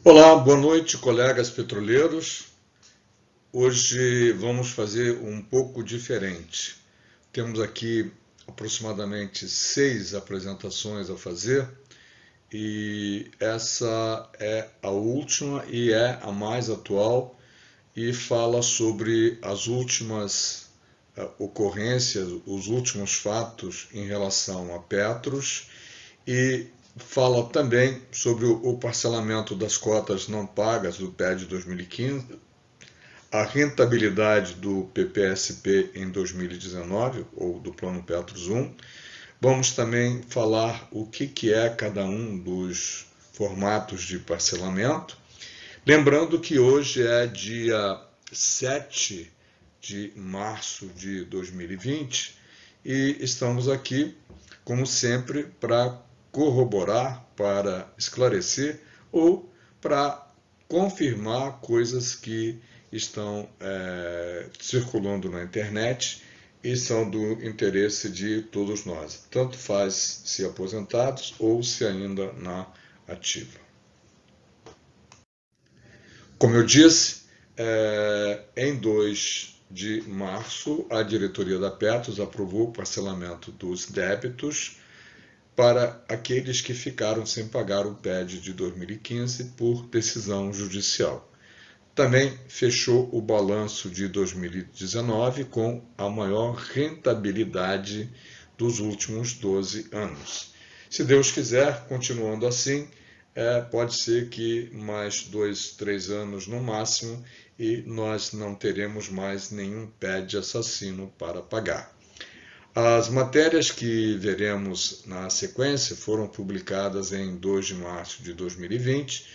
Olá, boa noite, colegas petroleiros. Hoje vamos fazer um pouco diferente. Temos aqui aproximadamente 6 apresentações a fazer e essa é a última e é a mais atual e fala sobre as últimas ocorrências, os últimos fatos em relação a Petros e fala também sobre o parcelamento das cotas não pagas do PED 2015, a rentabilidade do PPSP em 2019, ou do Plano Petros 1. Vamos também falar o que é cada um dos formatos de parcelamento. Lembrando que hoje é dia 7 de março de 2020 e estamos aqui, como sempre, para corroborar, para esclarecer ou para confirmar coisas que estão circulando na internet e são do interesse de todos nós. Tanto faz se aposentados ou se ainda na ativa. Como eu disse, em 2 de março, a diretoria da Petros aprovou o parcelamento dos débitos para aqueles que ficaram sem pagar o PED de 2015 por decisão judicial. Também fechou o balanço de 2019 com a maior rentabilidade dos últimos 12 anos. Se Deus quiser, continuando assim, pode ser que mais 2, 3 anos no máximo e nós não teremos mais nenhum PED assassino para pagar. As matérias que veremos na sequência foram publicadas em 2 de março de 2020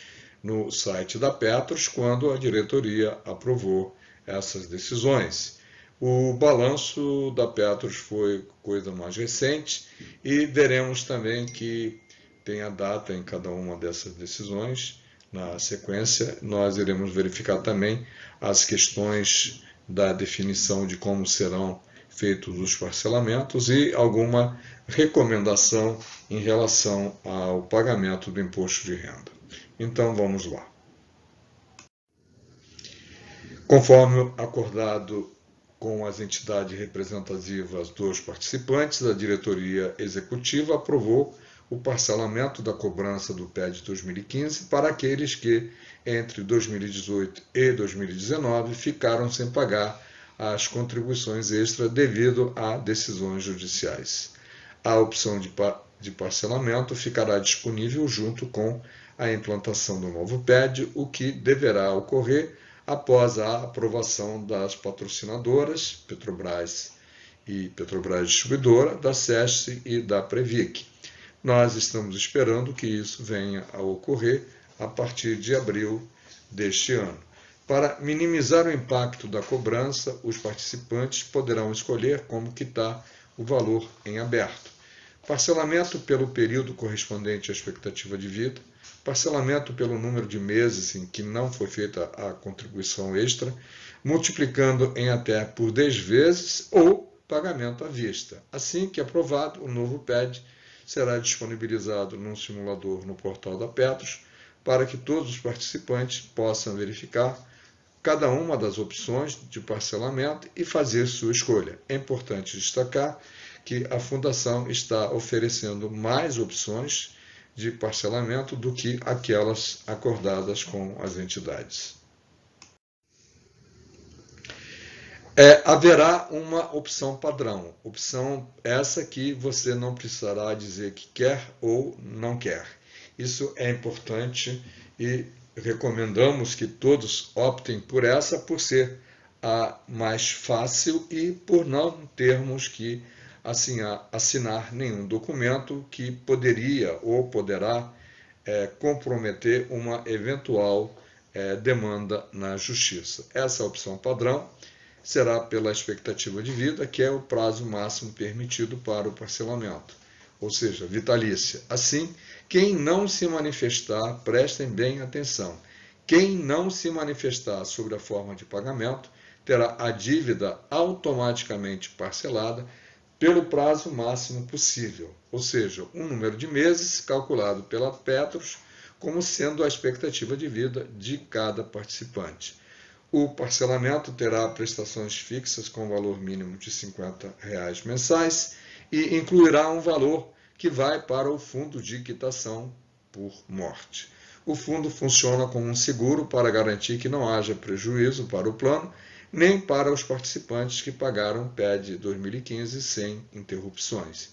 no site da Petros, quando a diretoria aprovou essas decisões. O balanço da Petros foi coisa mais recente e veremos também que tem a data em cada uma dessas decisões. Na sequência, nós iremos verificar também as questões da definição de como serão feitos os parcelamentos e alguma recomendação em relação ao pagamento do imposto de renda. Então vamos lá. Conforme acordado com as entidades representativas dos participantes, a diretoria executiva aprovou o parcelamento da cobrança do PED 2015 para aqueles que, entre 2018 e 2019, ficaram sem pagar as contribuições extras devido a decisões judiciais. A opção de parcelamento ficará disponível junto com a implantação do novo PED, o que deverá ocorrer após a aprovação das patrocinadoras, Petrobras e Petrobras Distribuidora, da SESC e da Previc. Nós estamos esperando que isso venha a ocorrer a partir de abril deste ano. Para minimizar o impacto da cobrança, os participantes poderão escolher como quitar o valor em aberto. Parcelamento pelo período correspondente à expectativa de vida, parcelamento pelo número de meses em que não foi feita a contribuição extra, multiplicando em até por 10 vezes ou pagamento à vista. Assim que aprovado, o novo PED será disponibilizado num simulador no portal da Petros para que todos os participantes possam verificar cada uma das opções de parcelamento e fazer sua escolha. É importante destacar que a Fundação está oferecendo mais opções de parcelamento do que aquelas acordadas com as entidades. Haverá uma opção padrão, opção essa que você não precisará dizer que quer ou não quer. Isso é importante e recomendamos que todos optem por essa, por ser a mais fácil e por não termos que assinar nenhum documento que poderia ou poderá comprometer uma eventual demanda na justiça. Essa opção padrão será pela expectativa de vida, que é o prazo máximo permitido para o parcelamento, ou seja, vitalícia. Assim, quem não se manifestar, prestem bem atenção, quem não se manifestar sobre a forma de pagamento terá a dívida automaticamente parcelada pelo prazo máximo possível, ou seja, um número de meses calculado pela Petros, como sendo a expectativa de vida de cada participante. O parcelamento terá prestações fixas com valor mínimo de R$ 50 mensais e incluirá um valor que vai para o fundo de quitação por morte. O fundo funciona como um seguro para garantir que não haja prejuízo para o plano, nem para os participantes que pagaram o PED 2015 sem interrupções.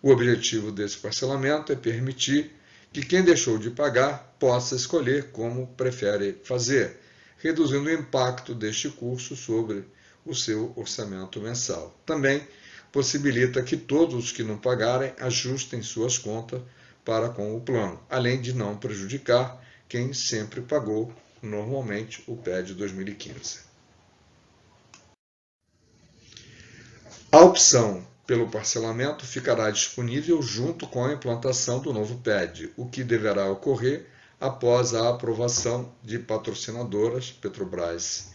O objetivo desse parcelamento é permitir que quem deixou de pagar possa escolher como prefere fazer, reduzindo o impacto deste curso sobre o seu orçamento mensal. Também possibilita que todos os que não pagarem ajustem suas contas para com o plano, além de não prejudicar quem sempre pagou normalmente o PED 2015. A opção pelo parcelamento ficará disponível junto com a implantação do novo PED, o que deverá ocorrer após a aprovação de patrocinadoras, Petrobras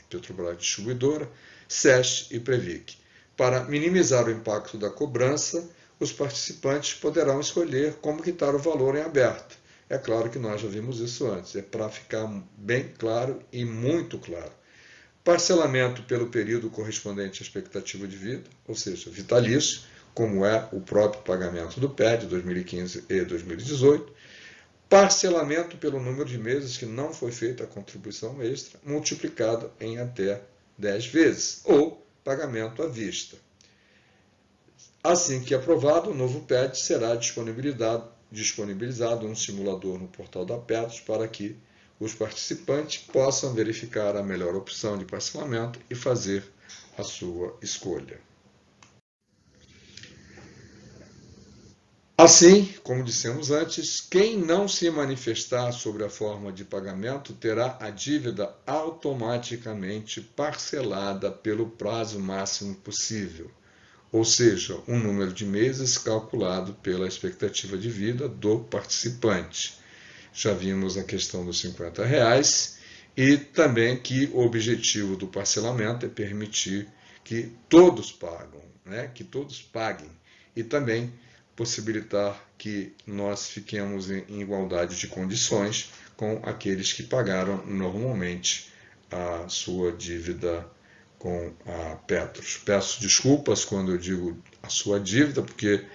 Distribuidora, SES e Previc. Para minimizar o impacto da cobrança, os participantes poderão escolher como quitar o valor em aberto. É claro que nós já vimos isso antes, é para ficar bem claro e muito claro. Parcelamento pelo período correspondente à expectativa de vida, ou seja, vitalício, como é o próprio pagamento do PED 2015 e 2018. Parcelamento pelo número de meses que não foi feita a contribuição extra, multiplicado em até 10 vezes, ou pagamento à vista. Assim que aprovado, o novo PED será disponibilizado um simulador no portal da Petros para que os participantes possam verificar a melhor opção de parcelamento e fazer a sua escolha. Assim, como dissemos antes, quem não se manifestar sobre a forma de pagamento terá a dívida automaticamente parcelada pelo prazo máximo possível, ou seja, um número de meses calculado pela expectativa de vida do participante. Já vimos a questão dos R$ 50 e também que o objetivo do parcelamento é permitir que todos paguem e também possibilitar que nós fiquemos em igualdade de condições com aqueles que pagaram normalmente a sua dívida com a Petros. Peço desculpas quando eu digo a sua dívida, porque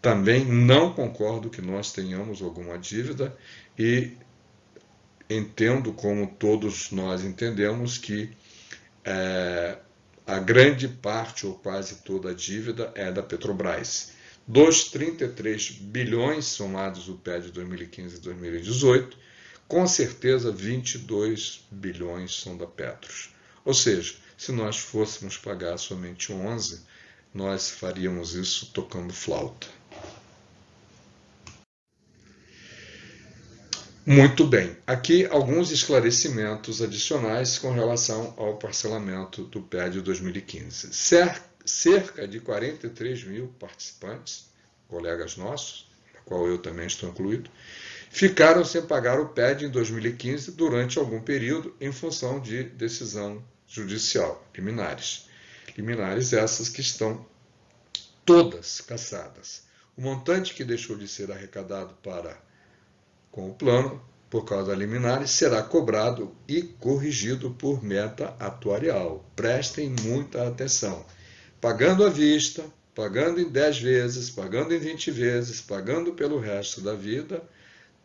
também não concordo que nós tenhamos alguma dívida e entendo, como todos nós entendemos, que a grande parte ou quase toda a dívida é da Petrobras. Dos 33 bilhões somados o PED 2015 e 2018, com certeza 22 bilhões são da Petros. Ou seja, se nós fôssemos pagar somente 11, nós faríamos isso tocando flauta. Muito bem, aqui alguns esclarecimentos adicionais com relação ao parcelamento do PED 2015. Cerca de 43 mil participantes, colegas nossos, na qual eu também estou incluído, ficaram sem pagar o PED em 2015 durante algum período em função de decisão judicial, liminares. Liminares essas que estão todas cassadas. O montante que deixou de ser arrecadado com o plano, por causa da liminares, será cobrado e corrigido por meta atuarial. Prestem muita atenção. Pagando à vista, pagando em 10 vezes, pagando em 20 vezes, pagando pelo resto da vida,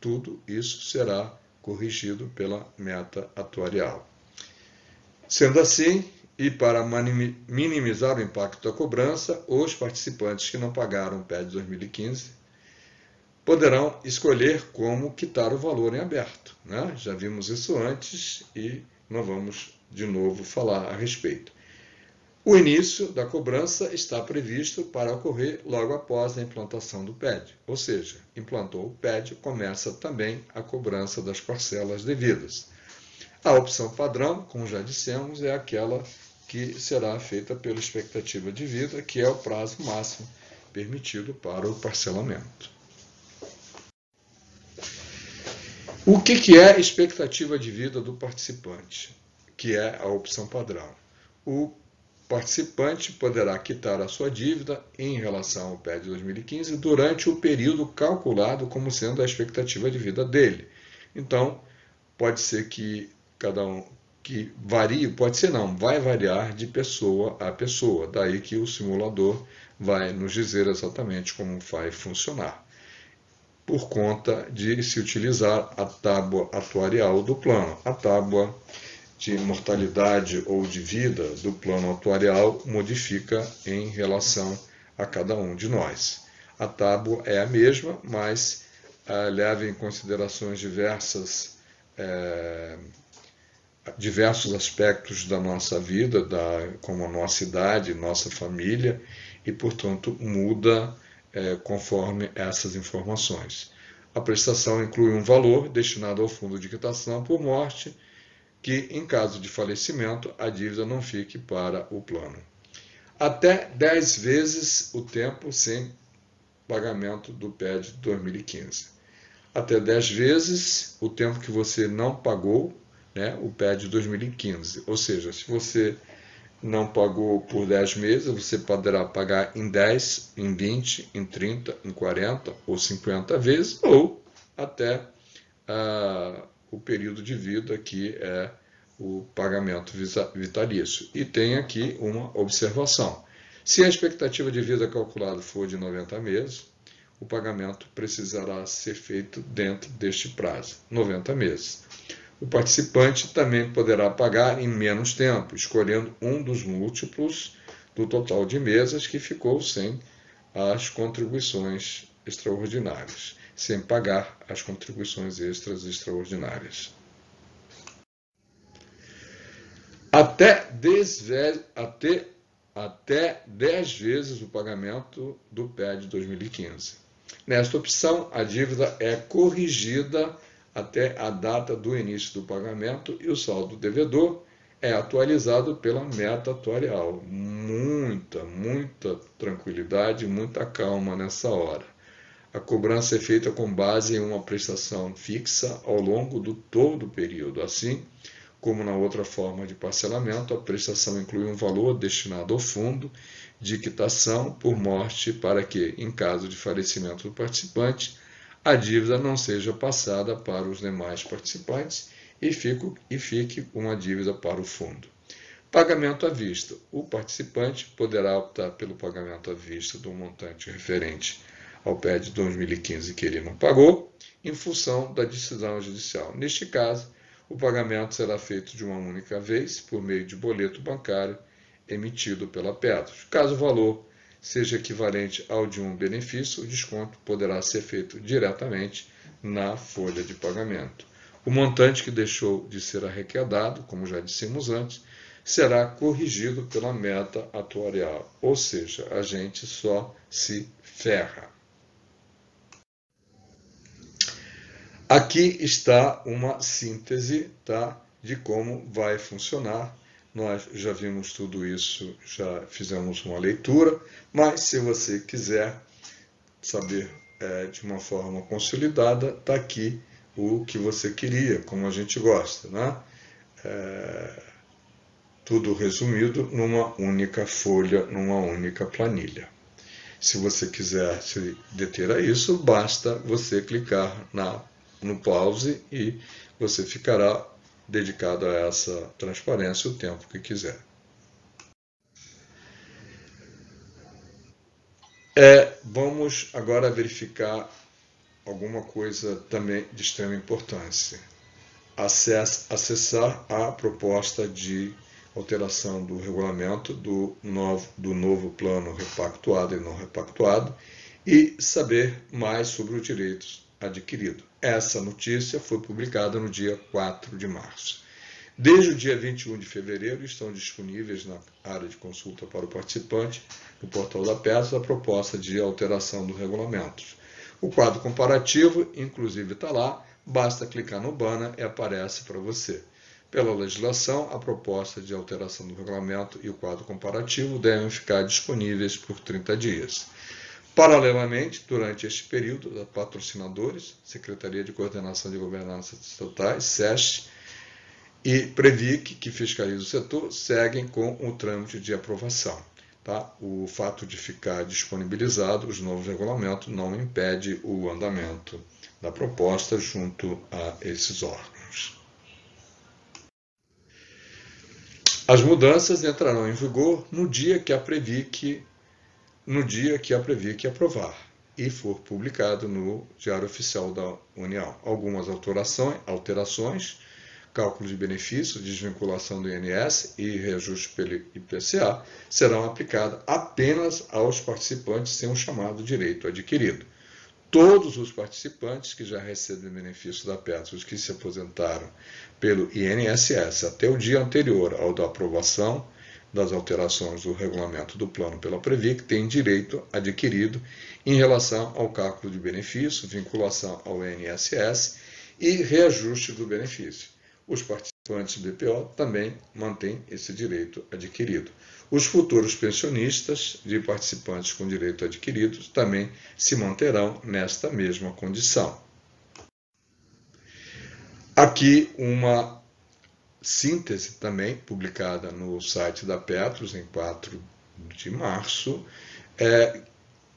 tudo isso será corrigido pela meta atuarial. Sendo assim, e para minimizar o impacto da cobrança, os participantes que não pagaram o PED 2015 poderão escolher como quitar o valor em aberto. Já vimos isso antes e não vamos de novo falar a respeito. O início da cobrança está previsto para ocorrer logo após a implantação do PED, ou seja, implantou o PED, começa também a cobrança das parcelas devidas. A opção padrão, como já dissemos, é aquela que será feita pela expectativa de vida, que é o prazo máximo permitido para o parcelamento. O que é expectativa de vida do participante, que é a opção padrão? O participante poderá quitar a sua dívida em relação ao PED 2015 durante o período calculado como sendo a expectativa de vida dele, Então, pode ser que cada um que varie, pode ser não, vai variar de pessoa a pessoa. Daí que o simulador vai nos dizer exatamente como vai funcionar, por conta de se utilizar a tábua atuarial do plano. A tábua de mortalidade ou de vida do plano atuarial modifica em relação a cada um de nós. A tábua é a mesma, mas leva em considerações diversos aspectos da nossa vida, como a nossa idade, nossa família, e, portanto, muda conforme essas informações. A prestação inclui um valor destinado ao fundo de quitação por morte, que, em caso de falecimento, a dívida não fique para o plano. Até 10 vezes o tempo sem pagamento do PED 2015. Até 10 vezes o tempo que você não pagou, né, o PED 2015. Ou seja, se você não pagou por 10 meses, você poderá pagar em 10, em 20, em 30, em 40 ou 50 vezes, ou até o período de vida, que é o pagamento vitalício. E tem aqui uma observação. Se a expectativa de vida calculada for de 90 meses, o pagamento precisará ser feito dentro deste prazo, 90 meses. O participante também poderá pagar em menos tempo, escolhendo um dos múltiplos do total de meses que ficou sem as contribuições extraordinárias, sem pagar as contribuições extraordinárias. Até 10 vezes o pagamento do PED 2015. Nesta opção, a dívida é corrigida até a data do início do pagamento e o saldo devedor é atualizado pela meta atuarial. Muita tranquilidade, muita calma nessa hora. A cobrança é feita com base em uma prestação fixa ao longo do todo o período. Assim, como na outra forma de parcelamento, a prestação inclui um valor destinado ao fundo de quitação por morte para que, em caso de falecimento do participante, a dívida não seja passada para os demais participantes e fique uma dívida para o fundo. Pagamento à vista. O participante poderá optar pelo pagamento à vista do montante referente ao PED 2015 que ele não pagou, em função da decisão judicial. Neste caso, o pagamento será feito de uma única vez, por meio de boleto bancário emitido pela Petros. Caso o valor seja equivalente ao de um benefício, o desconto poderá ser feito diretamente na folha de pagamento. O montante que deixou de ser arrecadado, como já dissemos antes, será corrigido pela meta atuarial, ou seja, a gente só se ferra. Aqui está uma síntese, tá, de como vai funcionar. Nós já vimos tudo isso, já fizemos uma leitura, mas se você quiser saber de uma forma consolidada, está aqui o que você queria, como a gente gosta, né? Tudo resumido numa única folha, numa única planilha. Se você quiser se deter a isso, basta você clicar no pause e você ficará dedicado a essa transparência o tempo que quiser. Vamos agora verificar alguma coisa também de extrema importância. Acessar a proposta de alteração do regulamento do novo plano repactuado e não repactuado e saber mais sobre os direitos adquiridos. Essa notícia foi publicada no dia 4 de março. Desde o dia 21 de fevereiro estão disponíveis na área de consulta para o participante, no portal da Petros, a proposta de alteração do regulamento. O quadro comparativo, inclusive, está lá, basta clicar no banner e aparece para você. Pela legislação, a proposta de alteração do regulamento e o quadro comparativo devem ficar disponíveis por 30 dias. Paralelamente, durante este período, os patrocinadores, Secretaria de Coordenação de Governança Estatais, SESC, e Previc, que fiscaliza o setor, seguem com o trâmite de aprovação. Tá? O fato de ficar disponibilizado os novos regulamentos não impede o andamento da proposta junto a esses órgãos. As mudanças entrarão em vigor no dia que a Previc aprovar e for publicado no Diário Oficial da União. Algumas alterações, cálculo de benefícios, desvinculação do INSS e reajuste pelo IPCA serão aplicadas apenas aos participantes sem o chamado direito adquirido. Todos os participantes que já recebem benefício da Petros, os que se aposentaram pelo INSS até o dia anterior ao da aprovação das alterações do regulamento do plano pela Previc, têm direito adquirido em relação ao cálculo de benefício, vinculação ao INSS e reajuste do benefício. Os participantes do BPO também mantêm esse direito adquirido. Os futuros pensionistas de participantes com direito adquirido também se manterão nesta mesma condição. Aqui uma síntese também publicada no site da Petros em 4 de março,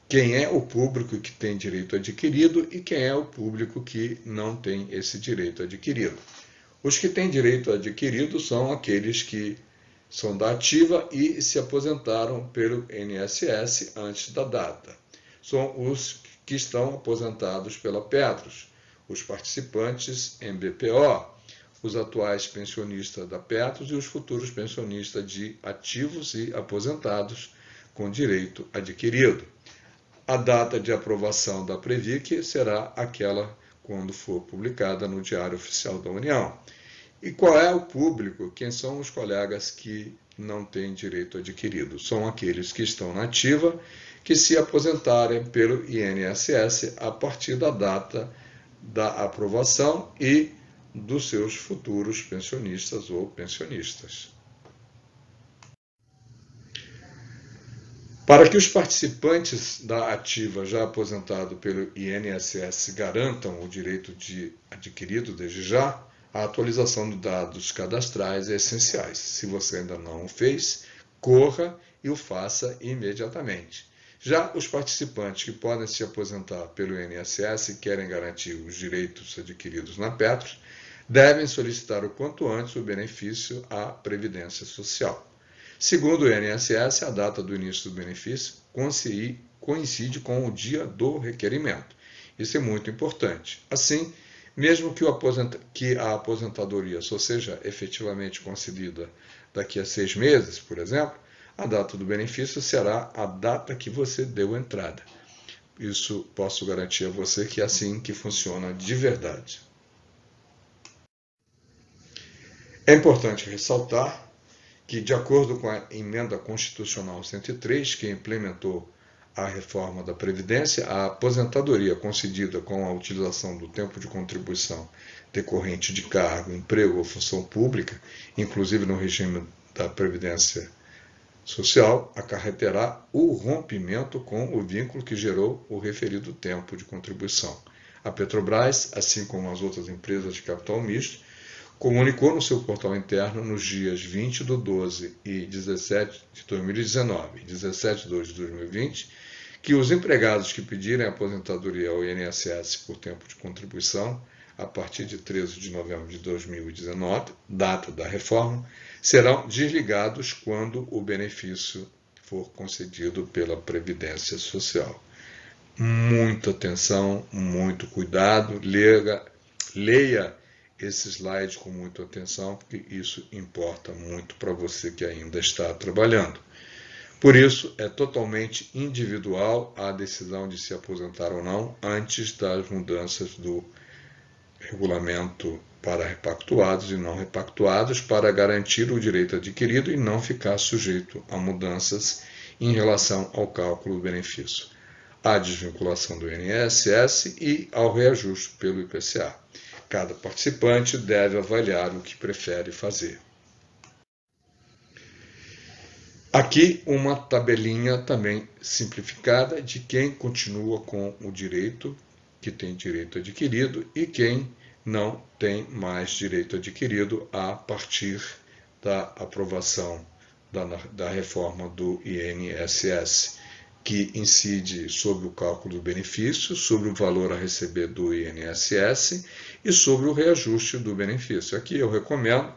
quem é o público que tem direito adquirido e quem é o público que não tem esse direito adquirido. Os que têm direito adquirido são aqueles que são da ativa e se aposentaram pelo INSS antes da data. São os que estão aposentados pela Petros, os participantes em BPO, os atuais pensionistas da Petros e os futuros pensionistas de ativos e aposentados com direito adquirido. A data de aprovação da Previc será aquela quando for publicada no Diário Oficial da União. E qual é o público? Quem são os colegas que não têm direito adquirido? São aqueles que estão na ativa, que se aposentarem pelo INSS a partir da data da aprovação e dos seus futuros pensionistas ou pensionistas. Para que os participantes da ativa já aposentados pelo INSS garantam o direito adquirido desde já, a atualização dos dados cadastrais é essencial. Se você ainda não o fez, corra e o faça imediatamente. Já os participantes que podem se aposentar pelo INSS e querem garantir os direitos adquiridos na Petros, devem solicitar o quanto antes o benefício à Previdência Social. Segundo o INSS, a data do início do benefício coincide com o dia do requerimento. Isso é muito importante. Assim, mesmo que a aposentadoria só seja efetivamente concedida daqui a 6 meses, por exemplo, a data do benefício será a data que você deu entrada. Isso posso garantir a você que é assim que funciona de verdade. É importante ressaltar que, de acordo com a Emenda Constitucional 103, que implementou a reforma da Previdência, a aposentadoria concedida com a utilização do tempo de contribuição decorrente de cargo, emprego ou função pública, inclusive no regime da Previdência Social, acarreterá o rompimento com o vínculo que gerou o referido tempo de contribuição. A Petrobras, assim como as outras empresas de capital misto, comunicou no seu portal interno nos dias 20/12 e 17 de 2019 e 17/2 de 2020 que os empregados que pedirem aposentadoria ao INSS por tempo de contribuição a partir de 13 de novembro de 2019, data da reforma, serão desligados quando o benefício for concedido pela Previdência Social. Muita atenção, muito cuidado, leia esse slide com muita atenção, porque isso importa muito para você que ainda está trabalhando. Por isso, é totalmente individual a decisão de se aposentar ou não antes das mudanças do regulamento para repactuados e não repactuados, para garantir o direito adquirido e não ficar sujeito a mudanças em relação ao cálculo do benefício, à desvinculação do INSS e ao reajuste pelo IPCA. Cada participante deve avaliar o que prefere fazer. Aqui uma tabelinha também simplificada de quem continua com o direito, que tem direito adquirido, e quem não tem mais direito adquirido a partir da aprovação da reforma do INSS. que incide sobre o cálculo do benefício, sobre o valor a receber do INSS e sobre o reajuste do benefício. Aqui eu recomendo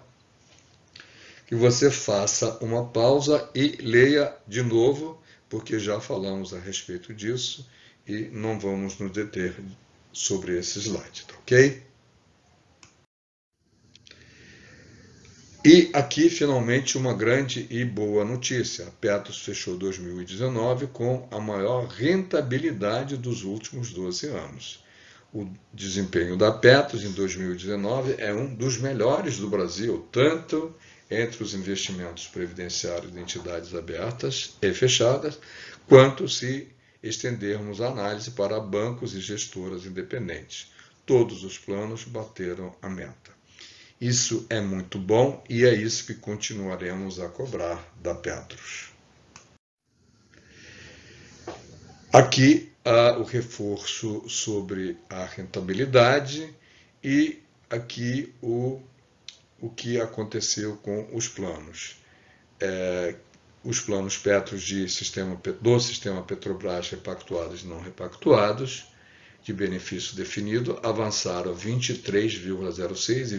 que você faça uma pausa e leia de novo, porque já falamos a respeito disso e não vamos nos deter sobre esse slide, tá ok? E aqui, finalmente, uma grande e boa notícia. A Petros fechou 2019 com a maior rentabilidade dos últimos 12 anos. O desempenho da Petros em 2019 é um dos melhores do Brasil, tanto entre os investimentos previdenciários de entidades abertas e fechadas, quanto se estendermos a análise para bancos e gestoras independentes. Todos os planos bateram a meta. Isso é muito bom e é isso que continuaremos a cobrar da Petros. Aqui há o reforço sobre a rentabilidade e aqui o que aconteceu com os planos. Os planos Petros do sistema Petrobras repactuados e não repactuados, de benefício definido, avançaram 23,06% e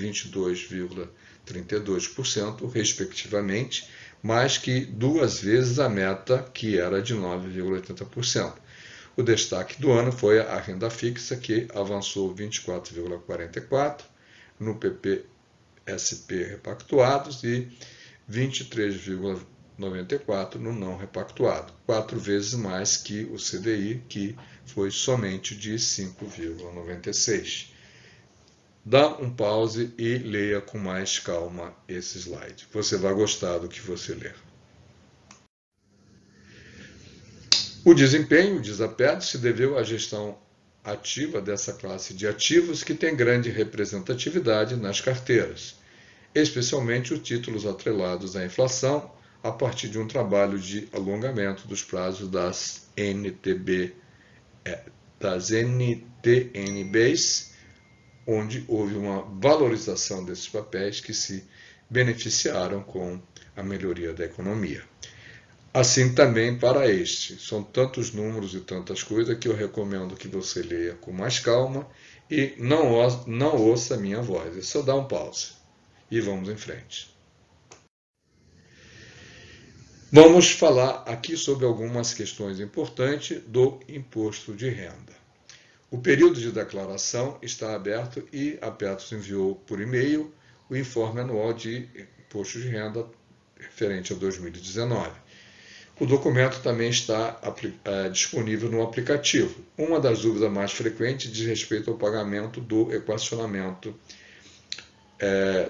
22,32%, respectivamente, mais que 2 vezes a meta, que era de 9,80%. O destaque do ano foi a renda fixa, que avançou 24,44% no PPSP repactuados e 23,94% no não repactuado, 4 vezes mais que o CDI, que foi somente de 5,96%. Dá um pause e leia com mais calma esse slide. Você vai gostar do que você ler. O desempenho, diz a Petros, se deveu à gestão ativa dessa classe de ativos que tem grande representatividade nas carteiras, especialmente os títulos atrelados à inflação, a partir de um trabalho de alongamento dos prazos das NTNBs, onde houve uma valorização desses papéis que se beneficiaram com a melhoria da economia. Assim também para este. São tantos números e tantas coisas que eu recomendo que você leia com mais calma e não ouça a minha voz. É só dar um pause e vamos em frente. Vamos falar aqui sobre algumas questões importantes do imposto de renda. O período de declaração está aberto e a Petros enviou por e-mail o informe anual de imposto de renda referente a 2019. O documento também está disponível no aplicativo. Uma das dúvidas mais frequentes diz respeito ao pagamento do equacionamento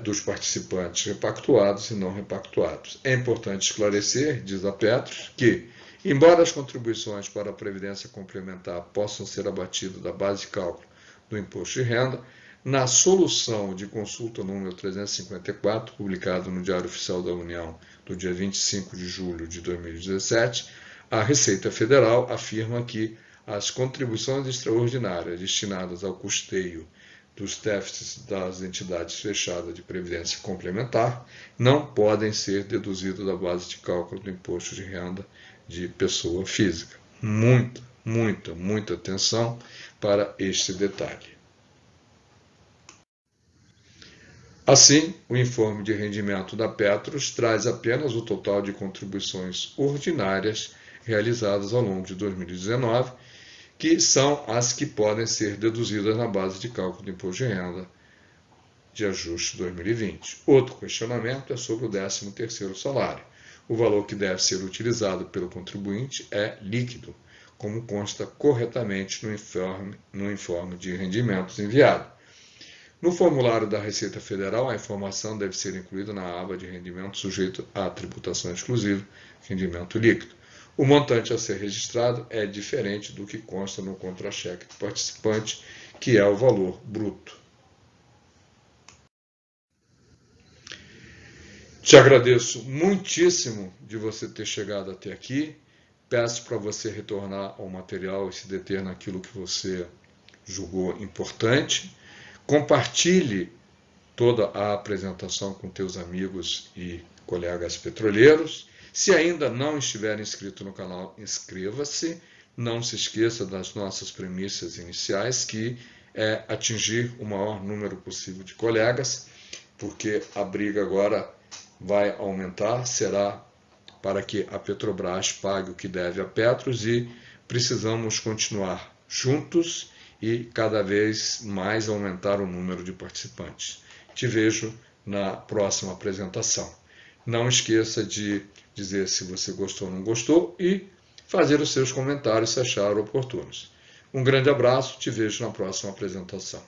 dos participantes repactuados e não repactuados. É importante esclarecer, diz a Petros, que, embora as contribuições para a Previdência Complementar possam ser abatidas da base de cálculo do imposto de renda, na solução de consulta número 354, publicado no Diário Oficial da União do dia 25 de julho de 2017, a Receita Federal afirma que as contribuições extraordinárias destinadas ao custeio dos déficits das entidades fechadas de previdência complementar não podem ser deduzidos da base de cálculo do imposto de renda de pessoa física. Muita atenção para este detalhe. Assim, o informe de rendimento da Petros traz apenas o total de contribuições ordinárias realizadas ao longo de 2019, que são as que podem ser deduzidas na base de cálculo do imposto de renda de ajuste 2020. Outro questionamento é sobre o 13º salário. O valor que deve ser utilizado pelo contribuinte é líquido, como consta corretamente no informe de rendimentos enviado. No formulário da Receita Federal, a informação deve ser incluída na aba de rendimento sujeito à tributação exclusiva, rendimento líquido. O montante a ser registrado é diferente do que consta no contra-cheque do participante, que é o valor bruto. Te agradeço muitíssimo de você ter chegado até aqui. Peço para você retornar ao material e se deter naquilo que você julgou importante. Compartilhe toda a apresentação com teus amigos e colegas petroleiros. Se ainda não estiver inscrito no canal, inscreva-se. Não se esqueça das nossas premissas iniciais, que é atingir o maior número possível de colegas, porque a briga agora vai aumentar, será para que a Petrobras pague o que deve a Petros, e precisamos continuar juntos e cada vez mais aumentar o número de participantes. Te vejo na próxima apresentação. Não esqueça de dizer se você gostou ou não gostou e fazer os seus comentários se achar oportunos. Um grande abraço, te vejo na próxima apresentação.